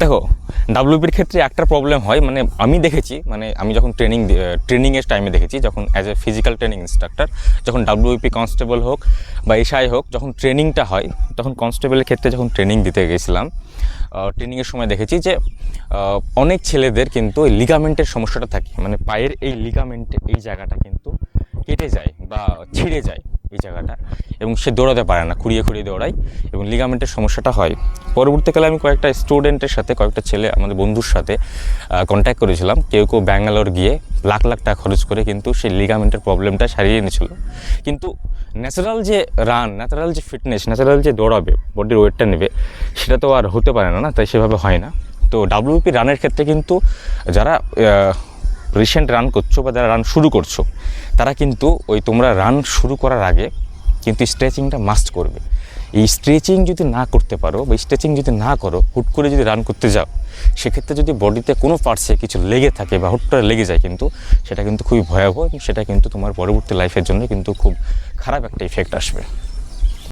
দেখো, ডাব্লিউপির ক্ষেত্রে একটা প্রবলেম হয়, মানে আমি দেখেছি, মানে আমি যখন ট্রেনিংয়ের টাইমে দেখেছি, যখন as a physical training instructor, যখন ডাব্লিউপি কনস্টেবল হোক বা এসআই হোক, যখন ট্রেনিংটা হয়, তখন কনস্টেবলের ক্ষেত্রে যখন ট্রেনিং দিতে গেছিলাম, ট্রেনিংয়ের সময় দেখেছি যে অনেক ছেলেদের কিন্তু ওই লিগামেন্টের সমস্যাটা থাকে, মানে পায়ের এই লিগামেন্টের এই জায়গাটা কিন্তু কেটে যায় বা ছিঁড়ে যায় এই জায়গাটা, এবং সে দৌড়াতে পারে না, খুঁড়িয়ে খুঁড়িয়ে দৌড়ায় এবং লিগামেন্টের সমস্যাটা হয়। পরবর্তীকালে আমি কয়েকটা স্টুডেন্টের সাথে, কয়েকটা ছেলে আমাদের বন্ধুর সাথে কন্ট্যাক্ট করেছিলাম, কেউ কেউ ব্যাঙ্গালোর গিয়ে লাখ লাখ টাকা খরচ করে কিন্তু সেই লিগামেন্টের প্রবলেমটা সারিয়ে এনেছিল। কিন্তু ন্যাচারাল যে রান, ন্যাচারাল যে ফিটনেস, ন্যাচারাল যে দৌড়াবে, বডির ওয়েটটা নেবে, সেটা তো আর হতে পারে না, তাই সেভাবে হয় না। তো ডাব্লিউপি রানের ক্ষেত্রে কিন্তু যারা রিসেন্ট রান করছো বা যারা রান শুরু করছো, তারা কিন্তু ওই তোমরা রান শুরু করার আগে কিন্তু স্ট্রেচিংটা মাস্ট করবে। এই স্ট্রেচিং যদি না করতে পারো বা স্ট্রেচিং যদি না করো, হুট করে যদি রান করতে যাও, সেক্ষেত্রে যদি বডিতে কোনো পার্টসে কিছু লেগে থাকে বা হুট করে লেগে যায়, কিন্তু সেটা কিন্তু খুবই ভয়াবহ এবং সেটা কিন্তু তোমার পরবর্তী লাইফের জন্য কিন্তু খুব খারাপ একটা ইফেক্ট আসবে।